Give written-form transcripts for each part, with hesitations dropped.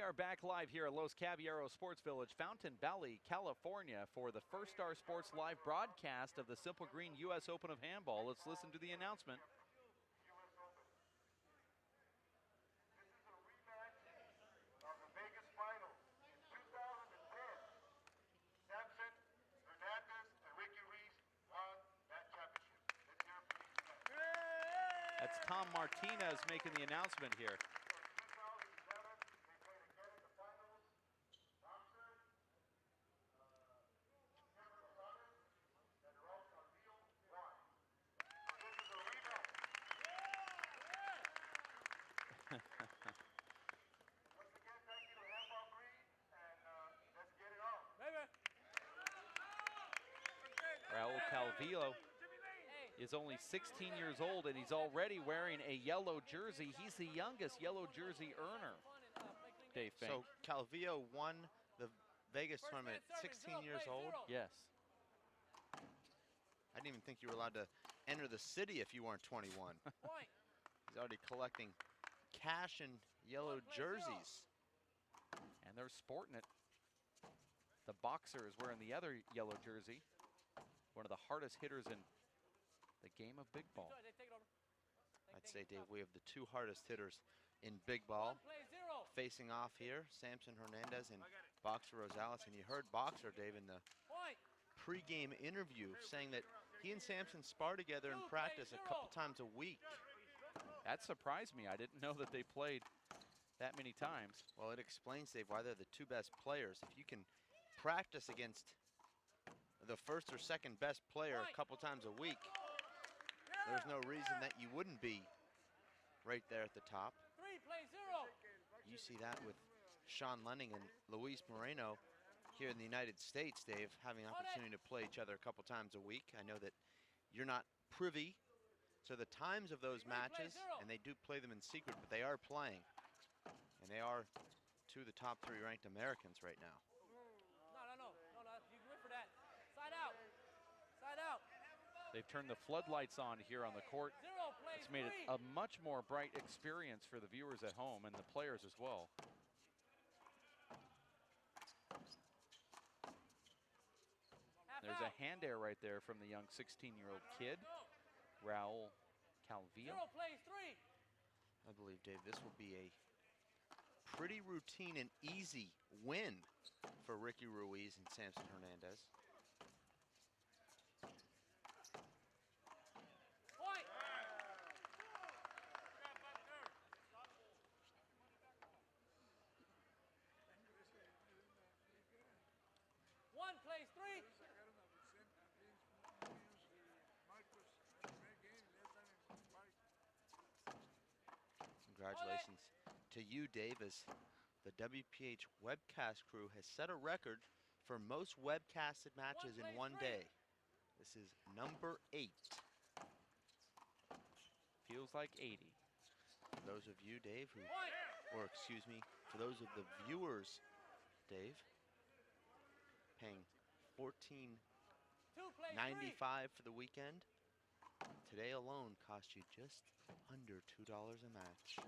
are back live here at Los Caballeros Sports Village, Fountain Valley, California, for the First Star Sports live broadcast of the Simple Green U.S. Open of Handball. Let's listen to the announcement. This is a rematch of the Vegas Finals in 2010. Samson, Hernandez, and Ricky Ruiz won that championship. Let's hear it for these guys. That's Tom Martinez making the announcement here. Once again, thank you to Handball Green, and let's get it on. Raul Calvillo is only 16 years old, and he's already wearing a yellow jersey. He's the youngest yellow jersey earner, Dave Fink. So Calvillo won the Vegas tournament at 16 years old? Yes. I didn't even think you were allowed to enter the city if you weren't 21. He's already collecting cash and yellow jerseys. And they're sporting it. The boxer is wearing the other yellow jersey. One of the hardest hitters in the game of big ball. I'd say, Dave, we have the two hardest hitters in big ball facing off here, Samson Hernandez and Boxer Rosales. And you heard Boxer, Dave, in the pre-game interview saying that he and Samson spar together in practice a couple times a week. That surprised me. I didn't know that they played that many times. Well, it explains, Dave, why they're the two best players. If you can practice against the first or second best player a couple times a week, there's no reason that you wouldn't be right there at the top. You see that with Sean Lenning and Luis Moreno here in the United States, Dave, having an opportunity to play each other a couple times a week. I know that you're not privy to the times of those matches, and they do play them in secret, but they are playing. And they are two of the top three ranked Americans right now. No. You can wait for that. Side out. Side out. They've turned the floodlights on here on the court. It's made it a much more bright experience for the viewers at home and the players as well. There's a hand air right there from the young 16-year-old kid, Raul Calvillo. I believe, Dave, this will be a pretty routine and easy win for Ricky Ruiz and Samson Hernandez. One plays three. Congratulations to you, Dave, as the WPH webcast crew has set a record for most webcasted matches in one day. This is number 8. Feels like 80. For those of you, Dave, who, or excuse me, for those of the viewers, Dave, paying $14.95 for the weekend. Today alone cost you just under $2 a match.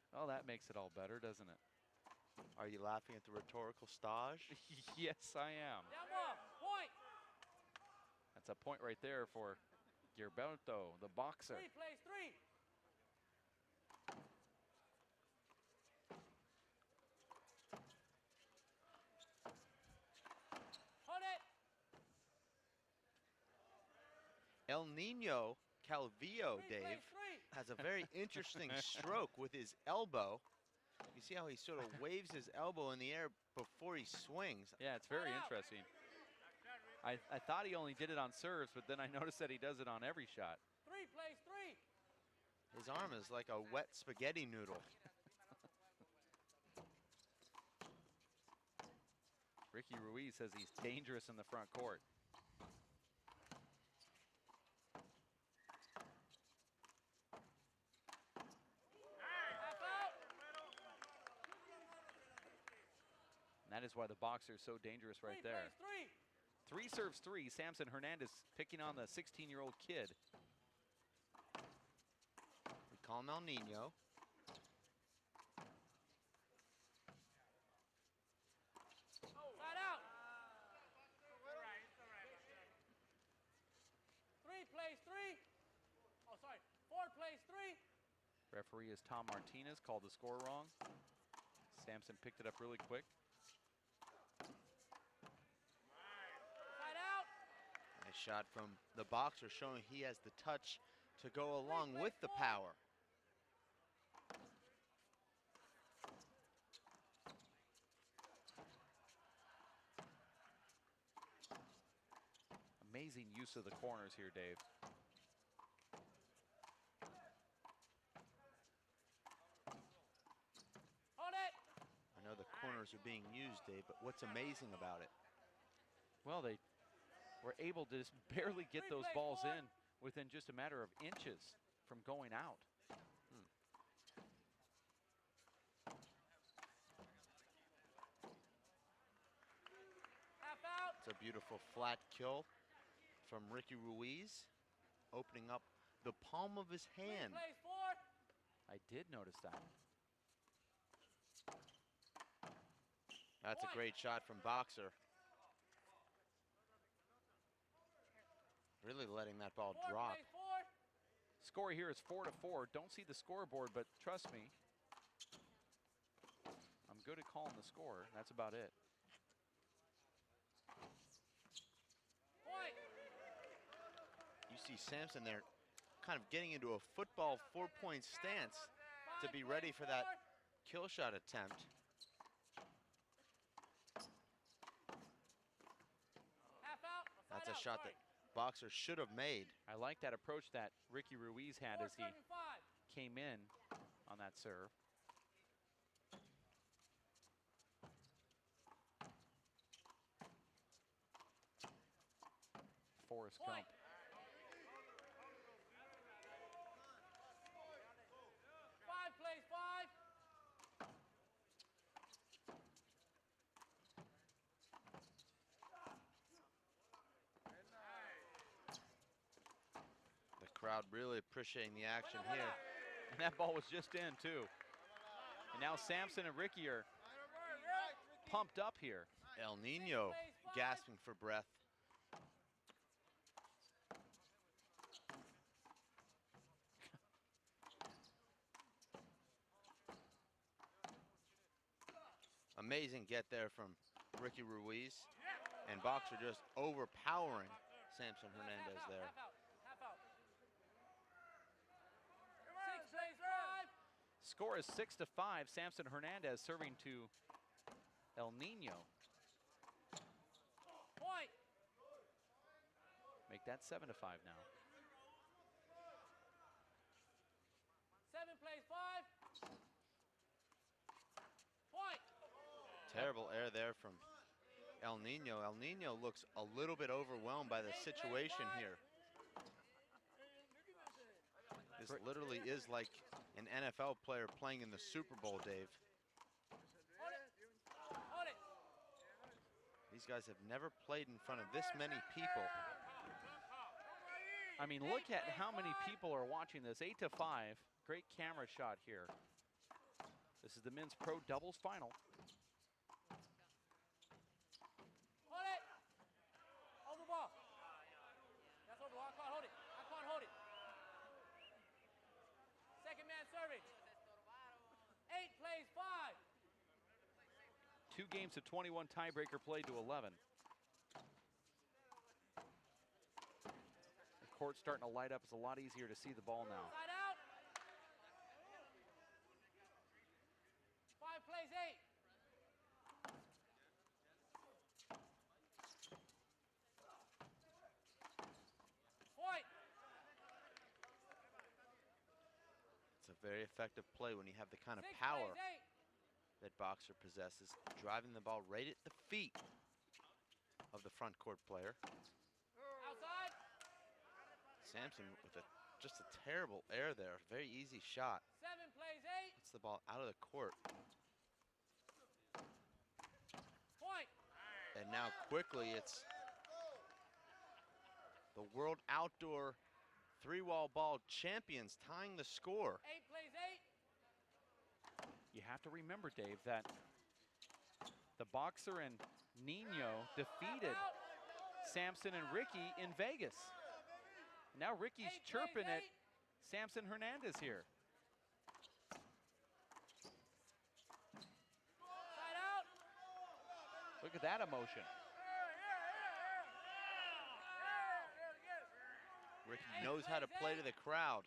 Well, that makes it all better, doesn't it? Are you laughing at the rhetorical stage? Yes, I am. Point. That's a point right there for Gilberto, the boxer. Three plays three. El Nino Calvillo, Dave, has a very interesting stroke with his elbow. You see how he sort of waves his elbow in the air before he swings. Yeah, it's very interesting. I thought he only did it on serves, but then I noticed that he does it on every shot. Three plays three. His arm is like a wet spaghetti noodle. Ricky Ruiz says he's dangerous in the front court. And that is why the boxer is so dangerous right there. Three serves three. Samson Hernandez picking on the 16-year-old kid. call him El Nino. Side out. 3 plays 3. Oh, sorry. 4 plays 3. Referee is Tom Martinez, called the score wrong. Sampson picked it up really quick. Side out. Nice shot from the boxer, showing he has the touch to go along with the power. Amazing use of the corners here, Dave. Hold it. I know the corners are being used, Dave, but what's amazing about it? Well, they were able to just barely get those balls in within just a matter of inches from going out. Half out. It's a beautiful flat kill from Ricky Ruiz, opening up the palm of his 3 hand. plays 4. I did notice that. That's a great shot from Boxer. Really letting that ball 4 drop. plays 4. Score here is 4-4. Don't see the scoreboard, but trust me, I'm good at calling the score. That's about it. Point. You see Sampson there kind of getting into a football 4-point stance to be ready for that kill shot attempt. Half out. That's a shot that Boxer should have made. I like that approach that Ricky Ruiz had as he 4-7-5. came in on that serve. Forrest Point. Gump. 5 plays 5. The crowd really appreciating the action here. And that ball was just in, too. And now Sampson and Ricky are pumped up here. El Nino gasping for breath. Amazing get there from Ricky Ruiz. And Boxer just overpowering Sampson Hernandez there. Half out. Half out. 6 plays 5. Score is 6-5. Sampson Hernandez serving to El Nino. Point. Make that 7-5 now. 7 plays 5. Point. Terrible air there from El Nino. El Nino looks a little bit overwhelmed by the situation here. This literally is like an NFL player playing in the Super Bowl, Dave. Hold it. Hold it. These guys have never played in front of this many people. I mean, look at how many people are watching this. 8-5. Great camera shot here. This is the men's pro doubles final. Hold it. Over ball. That's over ball. I can't hold it. I can't hold it. Second man serving. 8 plays 5. 2 games of 21 tiebreaker played to 11. The court's starting to light up. It's a lot easier to see the ball now. Side out. 5 plays 8. Point. It's a very effective play when you have the kind of 6 power plays 8. that Boxer possesses, driving the ball right at the feet of the front court player. Outside. Sampson with just a terrible air there. Very easy shot. 7 plays 8. Gets the ball out of the court. Point. And now quickly it's the World Outdoor three-wall ball champions tying the score. 8 plays 8. You have to remember, Dave, that the boxer and Nino defeated Samson and Ricky in Vegas. Now Ricky's chirping at Samson Hernandez here. Side out. Look at that emotion. Ricky knows how to play to the crowd.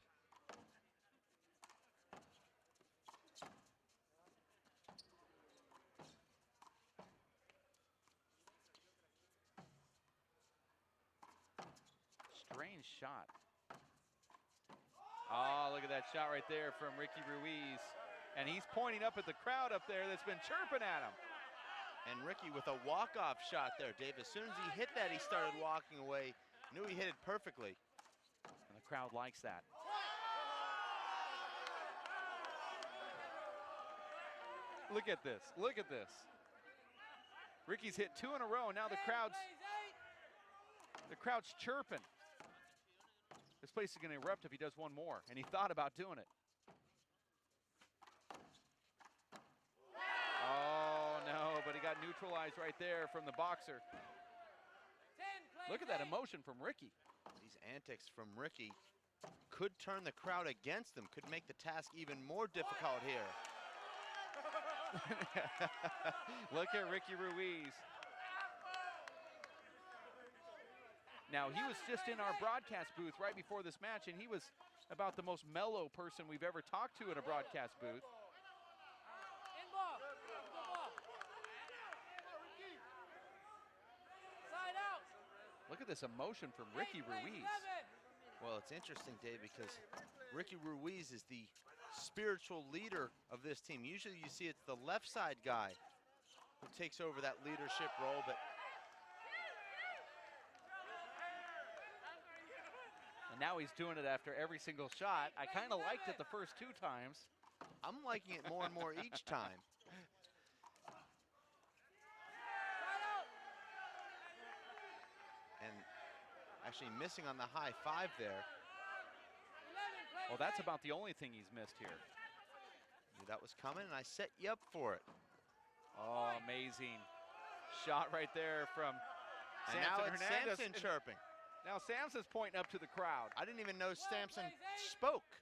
Strange shot. Oh, look at that shot right there from Ricky Ruiz. And he's pointing up at the crowd up there that's been chirping at him. And Ricky with a walk-off shot there, Dave. As soon as he hit that, he started walking away. Knew he hit it perfectly. And the crowd likes that. Look at this. Look at this. Ricky's hit 2 in a row. Now the crowd's chirping. This place is going to erupt if he does one more, and he thought about doing it. Oh, no, but he got neutralized right there from the boxer. Look at that emotion from Ricky. These antics from Ricky could turn the crowd against him, could make the task even more difficult here. Look at Ricky Ruiz. Now, he was just in our broadcast booth right before this match, and he was about the most mellow person we've ever talked to in a broadcast booth. In ball. Good ball. Side out. Look at this emotion from Ricky 8 plays Ruiz. 11. Well, it's interesting, Dave, because Ricky Ruiz is the spiritual leader of this team. Usually you see it's the left side guy who takes over that leadership role, but And now he's doing it after every single shot. I kind of liked it the first 2 times. I'm liking it more and more each time. And actually missing on the high 5 there. Well, that's about the only thing he's missed here. Knew that was coming, and I set you up for it. Oh, amazing shot right there from And Samson now it's Hernandez. Samson chirping. Now Samson's pointing up to the crowd. I didn't even know Samson spoke.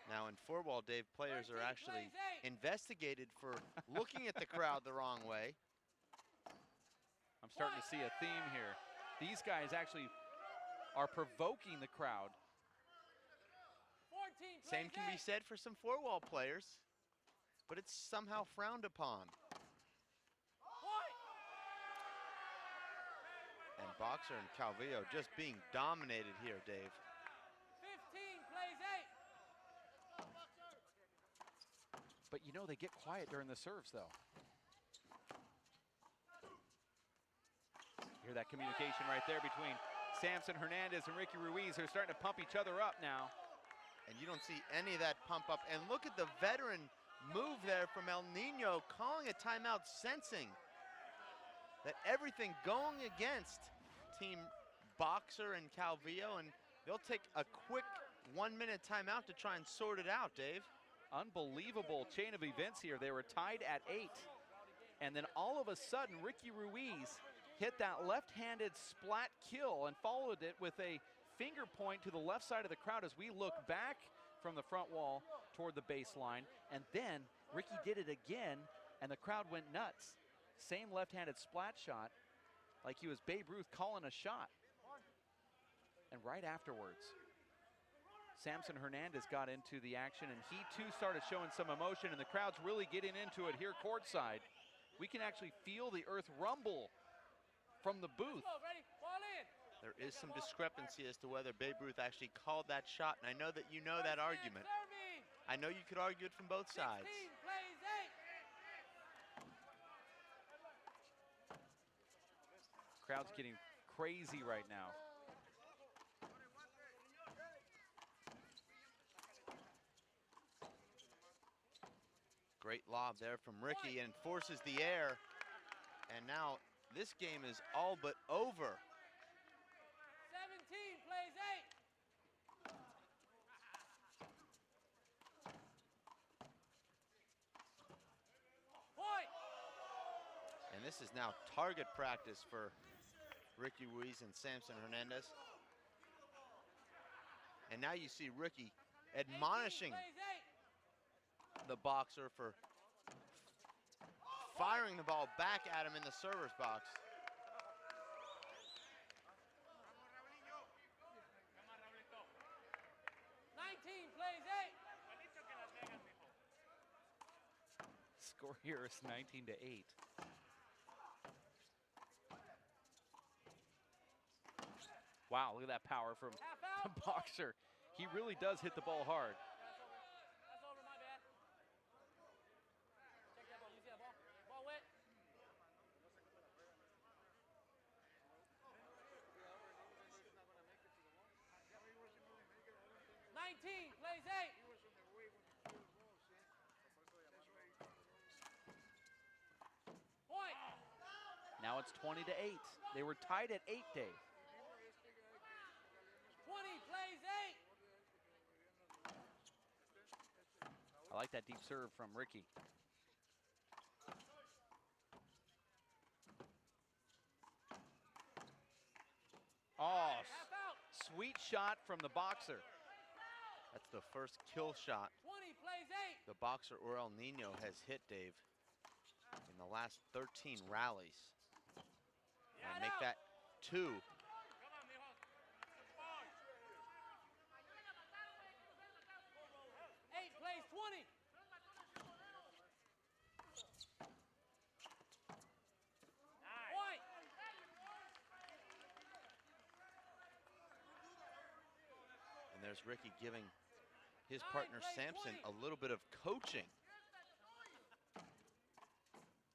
Now in four-wall, Dave, players are actually investigated for looking at the crowd the wrong way. I'm starting to see a theme here. These guys actually are provoking the crowd. Same can be said for some four-wall players, but it's somehow frowned upon. And Boxer and Calvillo just being dominated here, Dave. 15 plays 8. But you know, they get quiet during the serves, though. Hear that communication right there between Samson Hernandez and Ricky Ruiz. They're starting to pump each other up now. And you don't see any of that pump up. And look at the veteran move there from El Nino, calling a timeout, sensing that everything going against Team Boxer and Calvillo, and they'll take a quick 1-minute timeout to try and sort it out, Dave. Unbelievable chain of events here. They were tied at 8. And then all of a sudden, Ricky Ruiz hit that left-handed splat kill and followed it with a finger point to the left side of the crowd as we look back from the front wall toward the baseline. And then Ricky did it again, and the crowd went nuts. Same left-handed splat shot, like he was Babe Ruth calling a shot. And right afterwards, Samson Hernandez got into the action, and he too started showing some emotion, and the crowd's really getting into it here courtside. We can actually feel the earth rumble from the booth. Ready? Ball in. There is some discrepancy as to whether Babe Ruth actually called that shot, and I know that you know that argument. I know you could argue it from both sides. 16 plays 8. Crowd's getting crazy right now. Great lob there from Ricky and forces the air. And now this game is all but over. 17 plays 8. Point. And this is now target practice for Ricky Ruiz and Samson Hernandez. And now you see Ricky admonishing 18 plays 8. the boxer for firing the ball back at him in the server's box. 19 plays 8. Score here is 19-8. Wow, look at that power from Half the out. boxer. He really does hit the ball hard. That's over, my bad. Check that ball. You see that ball? Ball wet. 19 plays 8. Point. Now it's 20-8. They were tied at 8, Dave. 20 plays 8. I like that deep serve from Ricky. Oh, Half out. sweet shot from the boxer. That's the first kill shot 20 plays 8. the boxer or El Nino has hit, Dave, in the last 13 rallies. And make that 2. 8 plays 20. Point. And there's Ricky giving his 9 partner plays Samson 20. a little bit of coaching.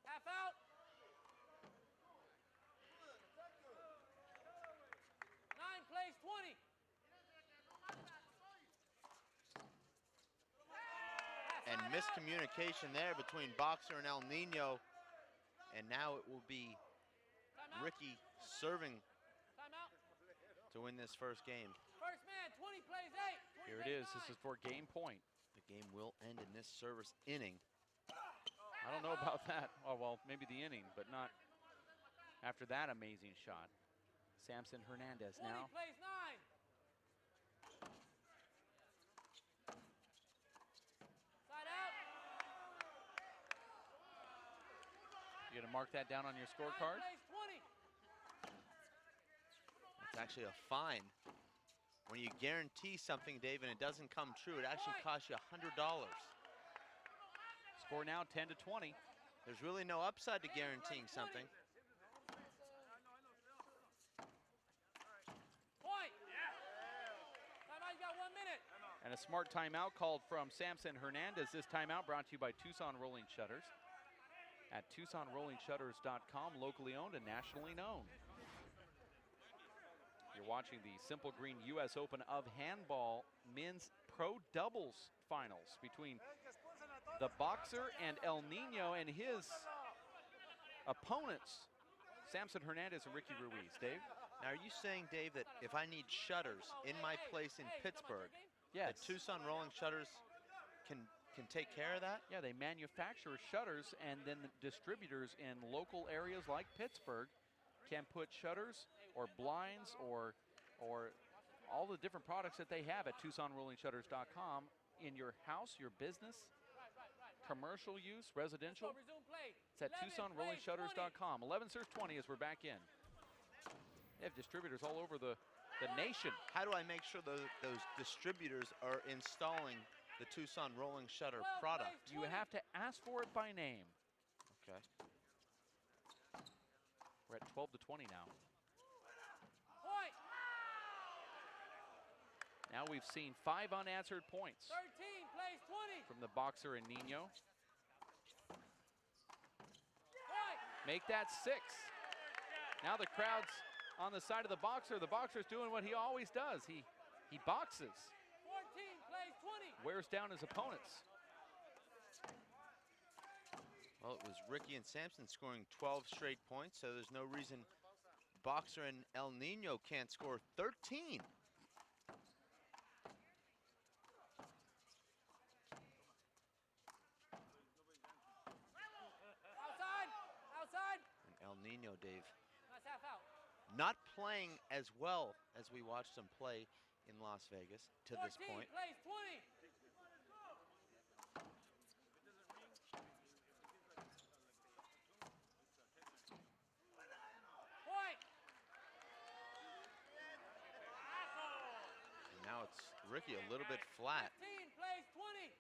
Half out. 9 plays 20. And miscommunication there between boxer and El Nino. And now it will be Timeout. Ricky serving Timeout. to win this first game. First man, 20 plays 8. 20 Here it plays is. This 9. is for game point. The game will end in this service inning. I don't know about that. Oh, well, maybe the inning, but not after that amazing shot. Samson Hernandez 20 now. plays 9. Side out. You gonna mark that down on your 9 scorecard? plays 20. It's actually a fine. When you guarantee something, Dave, and it doesn't come true, it actually costs you $100. Score now 10-20. There's really no upside to guaranteeing something. Point. Timeout, you got 1 minute. And a smart timeout called from Samson Hernandez. This timeout brought to you by Tucson Rolling Shutters at TucsonRollingShutters.com, locally owned and nationally known. You're watching the Simple Green U.S. Open of Handball Men's Pro Doubles Finals between the boxer and El Nino and his opponents, Samson Hernandez and Ricky Ruiz. Dave? Now, are you saying, Dave, that if I need shutters in my place in Pittsburgh, Yes. that Tucson Rolling Shutters can take care of that? Yeah, they manufacture shutters, and then the distributors in local areas like Pittsburgh can put shutters or blinds or all the different products that they have at TucsonRollingShutters.com in your house, your business, commercial use, residential. Resume play. It's at 11 plays 20. TucsonRollingShutters.com. 11 serves 20 as we're back in. They have distributors all over the nation. How do I make sure those distributors are installing the Tucson Rolling Shutter 12 product? plays You have to ask for it by name. Okay. We're at 12-20 now. Point. Now we've seen 5 unanswered points 13 plays 20. from the boxer and Nino. Point. Make that 6. Now the crowd's on the side of the boxer. The boxer's doing what he always does. He boxes, 14 plays 20. wears down his opponents. Well, it was Ricky and Sampson scoring 12 straight points, so there's no reason Boxer and El Nino can't score 13. Outside! Outside! And El Nino, Dave, Nice half out. not playing as well as we watched them play in Las Vegas to this 14 point. plays 20. Point. And now it's Ricky a little bit flat. 15 plays 20.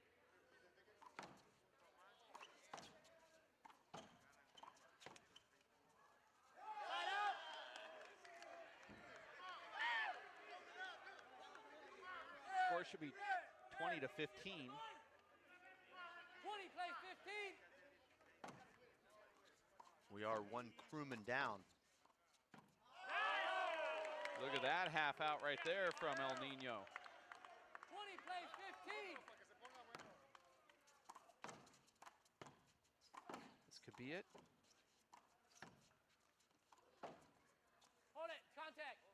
Side out. Score should be 20 to 15. 20 plays 15. We are one crewman down. Look at that half out right there from El Nino. 20 plays 15. This could be it. Hold it. Contact.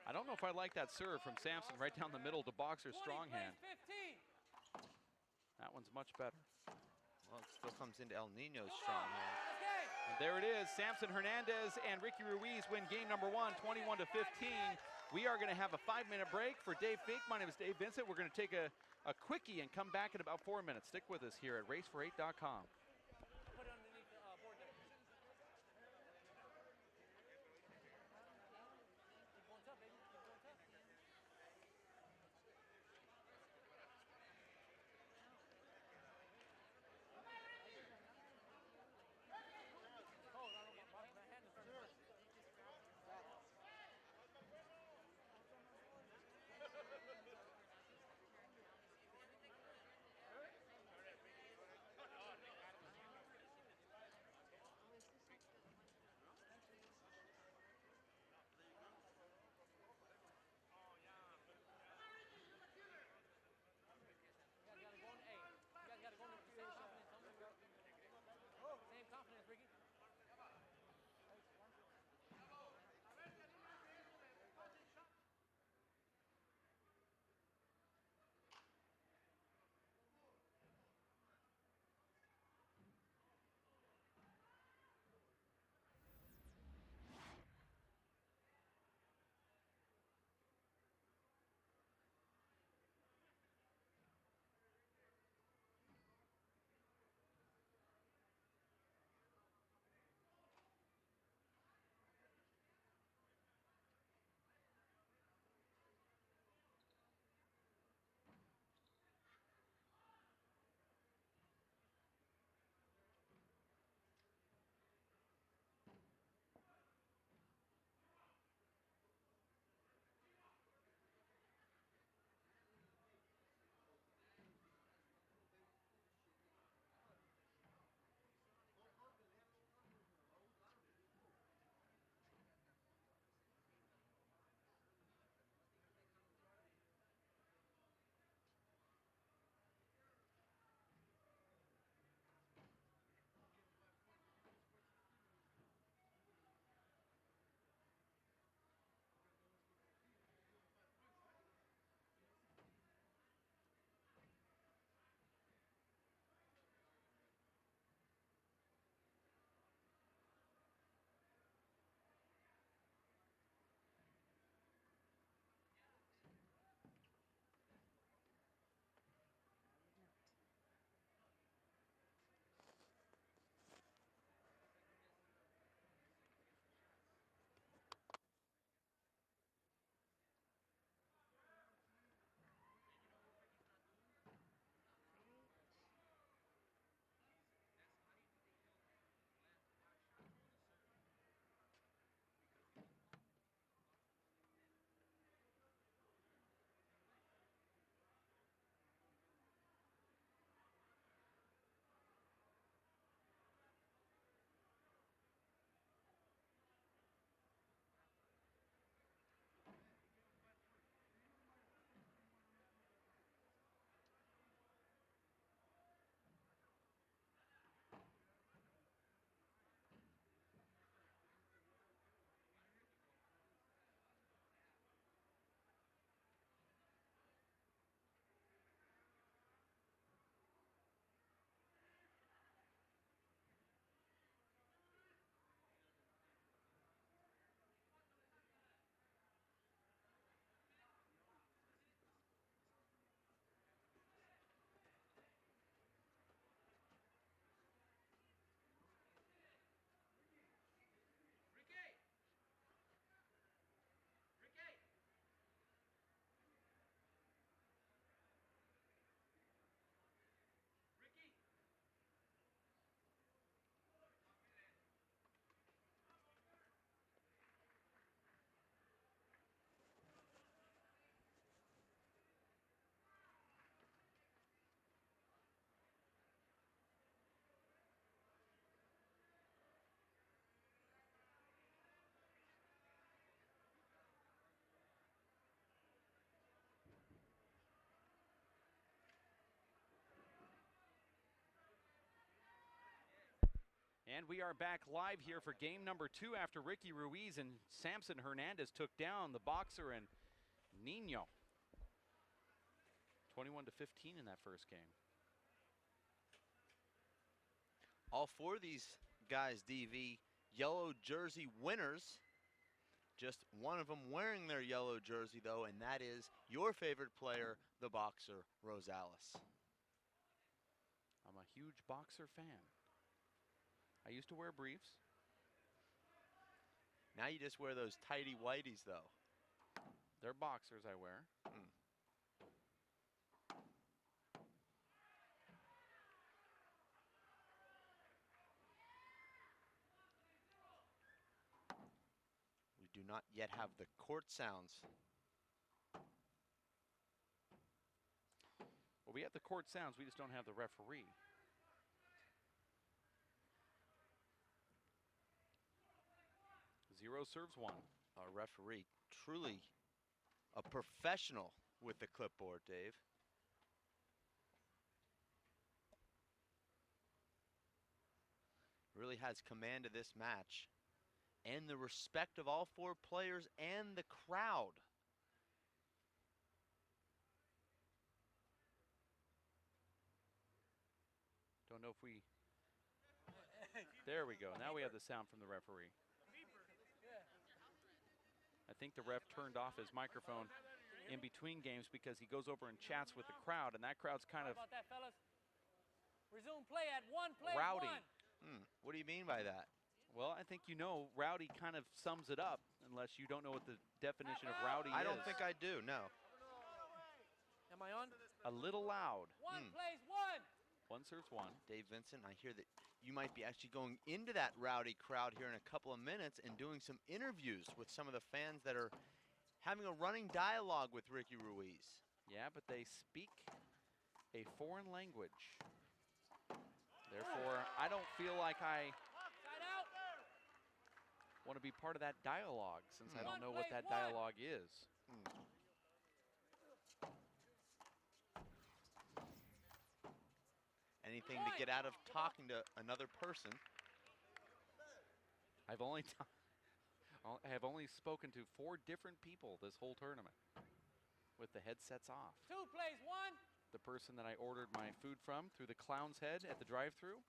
I don't know if I like that serve from Sampson right down the middle to Boxer's 20 strong plays hand. 15. That one's much better. Well, it still comes into El Nino's strong hand. Okay. And there it is. Samson Hernandez and Ricky Ruiz win game number 1, 21 to 15. We are going to have a 5-minute break. For Dave Fink, my name is Dave Vincent. We're going to take a quickie and come back in about 4 minutes. Stick with us here at racefor8.com. Put it underneath the board there. Keep going tough, baby. Keep going tough. Hold on, my hand is turning. And we are back live here for game number 2 after Ricky Ruiz and Samson Hernandez took down the boxer and Nino. 21-15 in that first game. All 4 of these guys, DV, yellow jersey winners. Just one of them wearing their yellow jersey, though, and that is your favorite player, the boxer, Rosales. I'm a huge boxer fan. I used to wear briefs. Now you just wear those tighty whities, though. They're boxers I wear. We do not yet have the court sounds. Well, we have the court sounds, we just don't have the referee. Zero serves 1. Our referee, truly a professional with the clipboard, Dave. Really has command of this match and the respect of all 4 players and the crowd. Don't know if we... There we go. Now we have the sound from the referee. I think the ref turned off his microphone in between games because he goes over and chats with the crowd, and that crowd's kind of How about that, fellas? Resume play at 1 play. rowdy. 1. What do you mean by that? Well, I think you know rowdy kind of sums it up, unless you don't know what the definition of rowdy is. I don't think I do, no. Am I on? A little loud. 1 plays 1. 1 serves 1. Dave Vincent, I hear that you might be actually going into that rowdy crowd here in a couple of minutes and doing some interviews with some of the fans that are having a running dialogue with Ricky Ruiz. Yeah, but they speak a foreign language. Therefore, I don't feel like I Side out. want to be part of that dialogue since I don't One know what plays that one. dialogue is. Anything to get out of talking to another person. I have only spoken to 4 different people this whole tournament with the headsets off. 2 plays 1. The person that I ordered my food from through the Clown's Head at the drive-thru,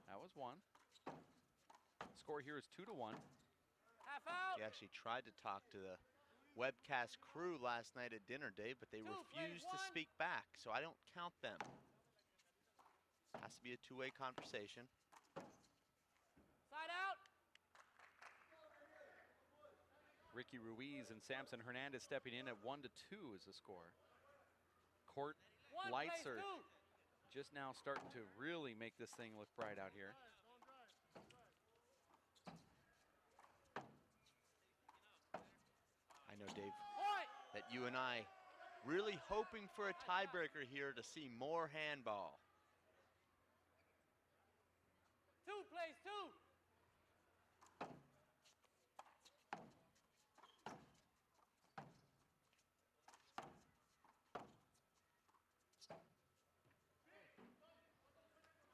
that was 1. Score here is 2-1. Half out. He actually tried to talk to the webcast crew last night at dinner, Dave, but they 2 plays refused to 1. speak back, so I don't count them. Has to be a 2-way conversation. Side out. Ricky Ruiz and Samson Hernandez stepping in at 1-2 is the score. Court 1 lights plays are 2. just now starting to really make this thing look bright out here. I know, Dave, Point. that you and I really hoping for a tiebreaker here to see more handball. 2 plays 2.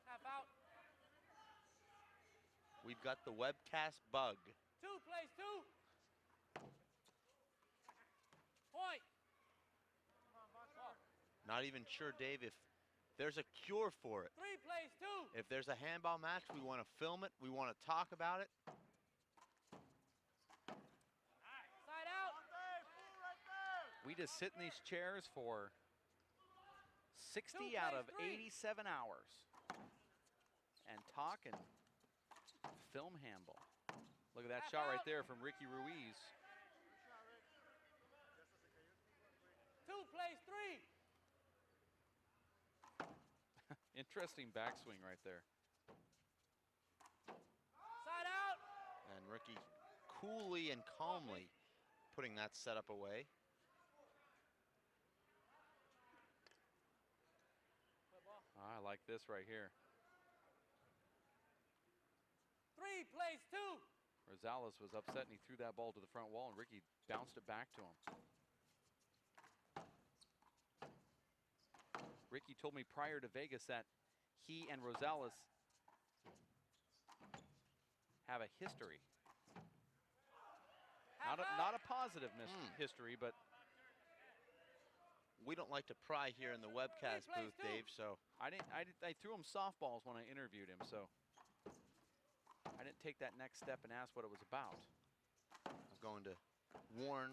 Half out. We've got the webcast bug. 2 plays 2. Point. Not even sure, Dave, if there's a cure for it. 3 plays 2. If there's a handball match, we want to film it. We want to talk about it. Side out. We just sit in these chairs for 60 2 out of plays 3. 87 hours and talk and film handball. Look at that Half shot right out. there from Ricky Ruiz. 2 plays 3. Interesting backswing right there. Side out. And Ricky coolly and calmly putting that setup away. I like this right here. 3 plays 2. Rosales was upset and he threw that ball to the front wall and Ricky bounced it back to him. Ricky told me prior to Vegas that he and Rosales have a history. Half out. Not a positive history, but We don't like to pry here in the webcast plays booth, two. Dave, so I threw him softballs when I interviewed him, so I didn't take that next step and ask what it was about. I'm going to warn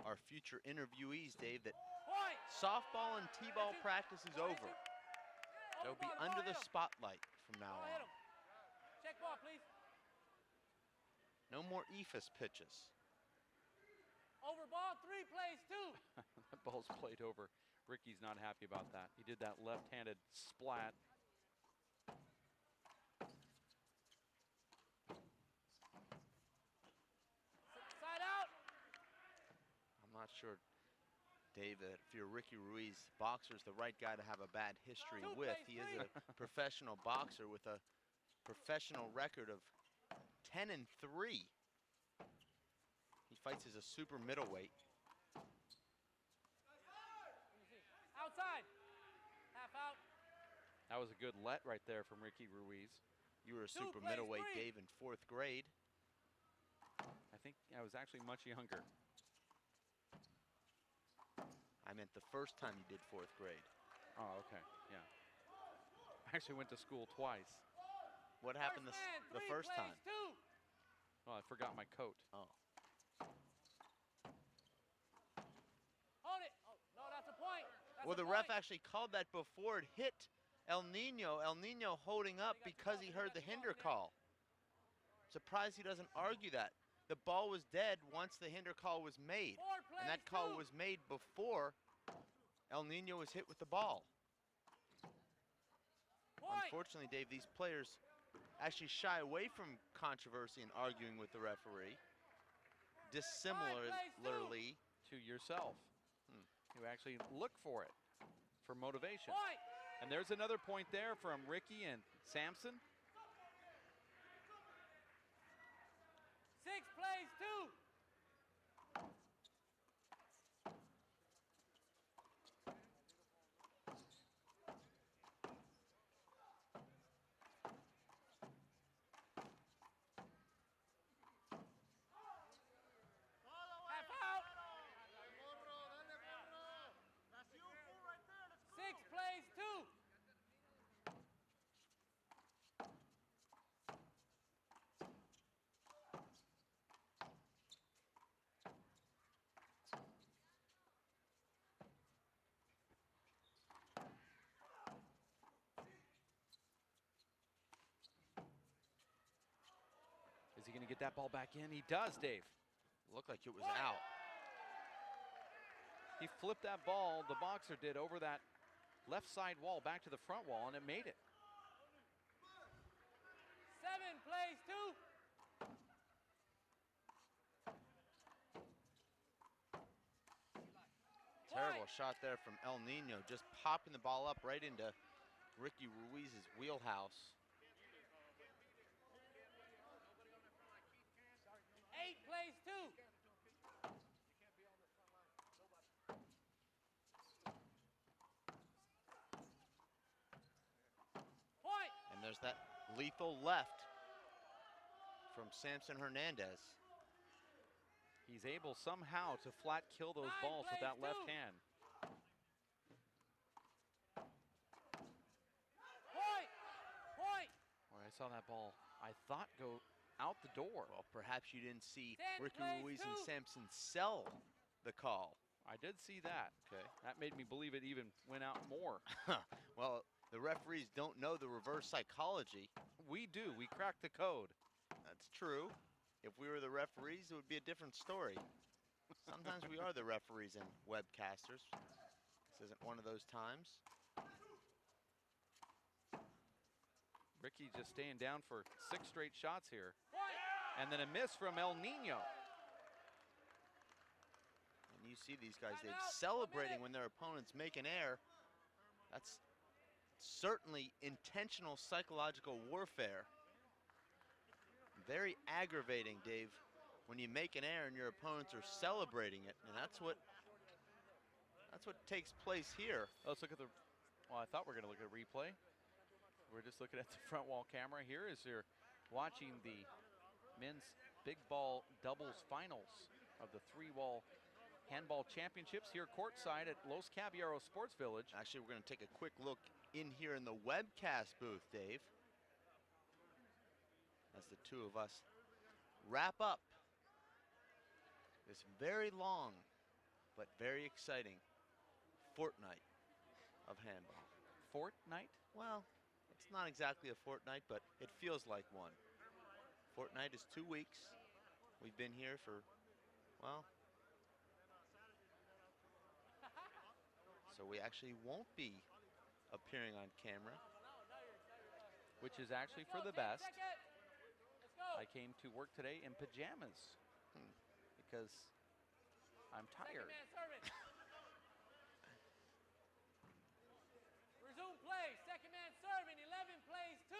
our future interviewees, Dave, that Point. softball and t-ball practice is over. Over They'll be ball, under hit the 'em. spotlight from now Ball, hit on. 'em. Check ball, please. No more EFIS pitches. Over ball, 3 plays 2. That ball's played over. Ricky's not happy about that. He did that left-handed splat. Side out. I'm not sure, Dave, that if you're Ricky Ruiz, boxer's the right guy to have a bad history Two with. plays, He is three. a professional boxer with a professional record of 10-3. He fights as a super middleweight. Outside. Half out. That was a good let right there from Ricky Ruiz. You were a Two super plays, middleweight, 3. Dave, in 4th grade. I think I was actually much younger. I meant the first time you did 4th grade. Oh, okay, yeah. I actually went to school twice. What happened First man, the 3 first plays time? 2. Well, I forgot my coat. Oh, Hold it. Oh, no, that's a point. That's well, a the ref point. actually called that before it hit El Nino. El Nino holding up because he heard the hinder call. Surprised he doesn't argue that. The ball was dead once the hinder call was made. 4 plays And that call 2. was made before El Nino was hit with the ball. Point. Unfortunately, Dave, these players actually shy away from controversy and arguing with the referee. Dissimilarly, To yourself. You actually look for it, for motivation. Point. And there's another point there from Ricky and Samson. 6 plays 2. Half out. 6 plays 2. Is he going to get that ball back in? He does, Dave. looked like it was out. He flipped that ball, the boxer did, over that left side wall back to the front wall, and it made it. 7 plays 2. Terrible shot there from El Nino, just popping the ball up right into Ricky Ruiz's wheelhouse. 8 plays 2. Point. And there's that lethal left from Samson Hernandez. He's able somehow to flat kill those 9 balls with plays that left 2. hand. Point. Point. Where I saw that ball, I thought go out the door. Well, perhaps you didn't see 10 Ricky plays Ruiz and 2. Samson sell the call. I did see that. Okay. That made me believe it even went out more. Well, the referees don't know the reverse psychology. We do. We cracked the code. That's true. If we were the referees, it would be a different story. Sometimes we are the referees and webcasters. This isn't one of those times. Ricky just staying down for 6 straight shots here. Point. And then a miss from El Nino. And you see these guys, they're Timeout. 1 celebrating minute. when their opponents make an error. That's certainly intentional psychological warfare. Very aggravating, Dave, when you make an error and your opponents are celebrating it, and that's what takes place here. Let's look at the, well, I thought we were going to look at a replay. We're just looking at the front wall camera here. Is your watching the men's big ball doubles finals of the 3-wall handball championships here courtside at Los Caballeros Sports Village. Actually, we're going to take a quick look in here in the webcast booth, Dave, as the two of us wrap up this very long but very exciting fortnight of handball. Fortnight? Well, it's not exactly a fortnight, but it feels like one. Fortnight is 2 weeks. We've been here for, well, so we actually won't be appearing on camera. Which is actually for the best. I came to work today in pajamas because I'm tired. Resume play. Second man serving. 11 plays 2.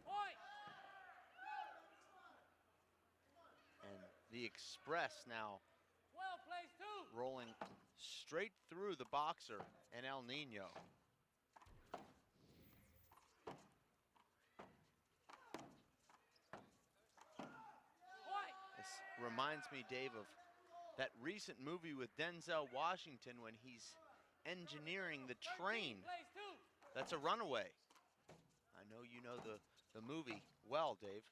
Point. And the Express now 12 plays 2. rolling straight through the boxer and El Nino. Point. This reminds me, Dave, of that recent movie with Denzel Washington when he's engineering the 13 train plays 2. that's a runaway. I know you know the movie well, Dave.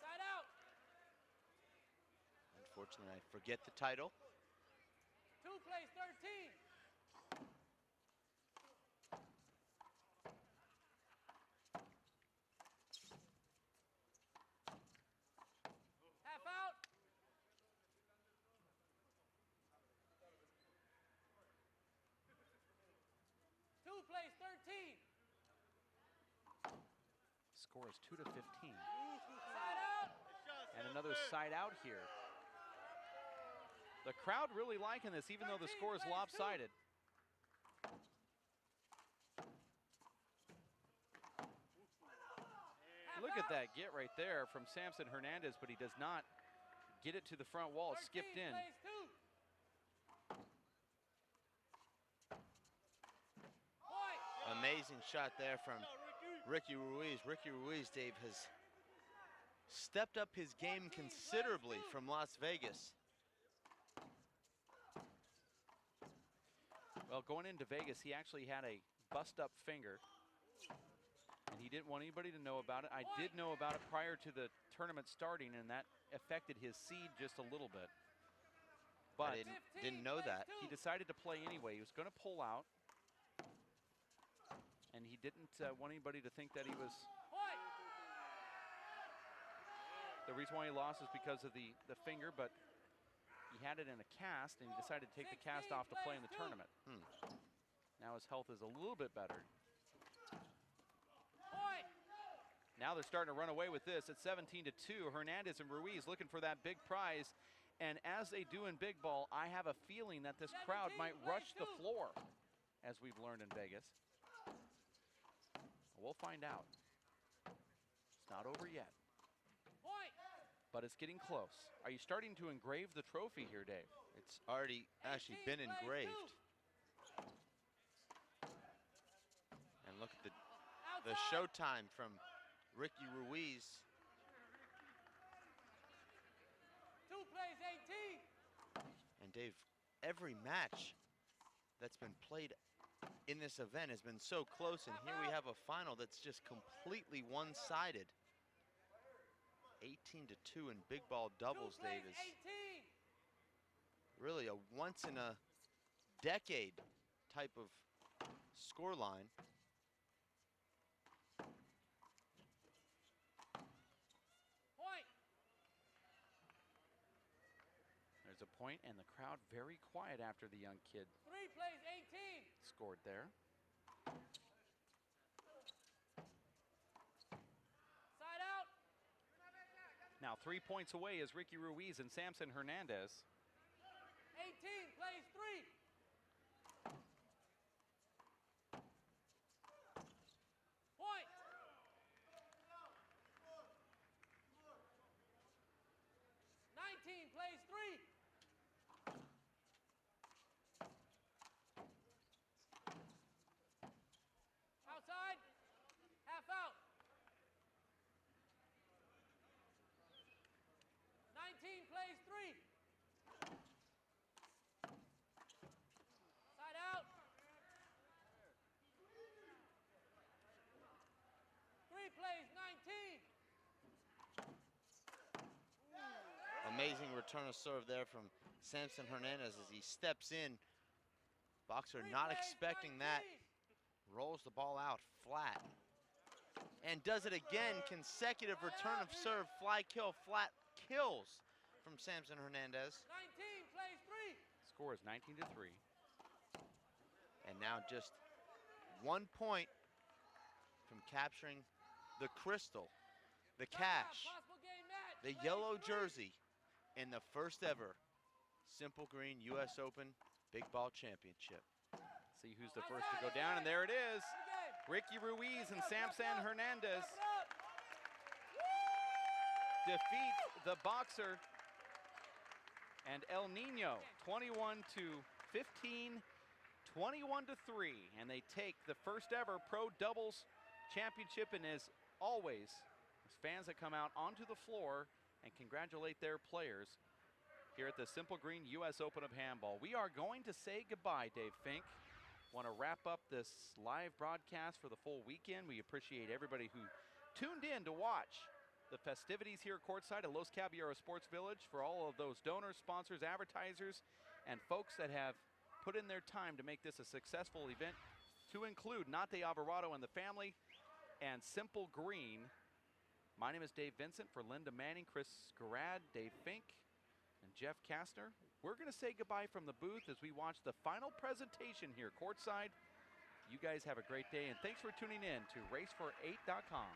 Side out. Unfortunately, I forget the title. 2 plays 13. Half out. Two plays 13. Score is 2 to 15. Side out. And another side out here. The crowd really liking this, even though the score is lopsided. Look at that get right there from Samson Hernandez, but he does not get it to the front wall. It skipped in. Plays 2. Point. Amazing shot there from Ricky Ruiz. Ricky Ruiz, Dave, has stepped up his game considerably from Las Vegas. Well, going into Vegas, he actually had a bust-up finger, and he didn't want anybody to know about it. I did know about it prior to the tournament starting, and that affected his seed just a little bit. But I didn't know that. he decided to play anyway. He was going to pull out, and he didn't want anybody to think that he was. Point. The reason why he lost is because of the finger, but he had it in a cast, and he decided to take the cast off to play in the tournament. Now his health is a little bit better. Point. Now they're starting to run away with this. It's 17 to 2. Hernandez and Ruiz looking for that big prize. And as they do in big ball, I have a feeling that this crowd might rush the floor, as we've learned in Vegas. We'll find out. It's not over yet, Point. but it's getting close. Are you starting to engrave the trophy here, Dave? It's already actually been engraved. And look at the showtime from Ricky Ruiz. 2 plays 18. And Dave, every match that's been played in this event has been so close, and here we have a final that's just completely one-sided. 18 to 2 in big ball doubles, 2 plays Dave, is 18. really a once-in-a-decade type of scoreline. Point. There's a point, and the crowd very quiet after the young kid 3 plays 18. scored there. Side out. Now 3 points away is Ricky Ruiz and Samson Hernandez. 18 plays 3. Point. plays 19. Amazing return of serve there from Samson Hernandez as he steps in. Boxer not expecting that. Rolls the ball out flat. And does it again. Consecutive return of serve, fly kill, flat kills from Samson Hernandez. 19 plays 3. Score is 19-3. And now just 1 point from capturing the crystal, the cash, Possible game match. the Plays yellow 3. jersey in the first ever Simple Green U.S. Open Big Ball Championship. See who's the first to go down, and there it is. Good game. Ricky Ruiz and Samson Hernandez Wrap it up. defeat the Boxer and El Nino 21-15, 21-3, and they take the first ever pro doubles championship. And as always, there's fans that come out onto the floor and congratulate their players here at the Simple Green U.S. Open of Handball. We are going to say goodbye, Dave Fink. Want to wrap up this live broadcast for the full weekend. We appreciate everybody who tuned in to watch the festivities here courtside at Los Caballeros Sports Village, for all of those donors, sponsors, advertisers, and folks that have put in their time to make this a successful event, to include Nate Alvarado and the family and Simple Green. My name is Dave Vincent. For Linda Manning, Chris Garad, Dave Fink, and Jeff Kastner, we're going to say goodbye from the booth as we watch the final presentation here courtside. You guys have a great day, and thanks for tuning in to racefor8.com.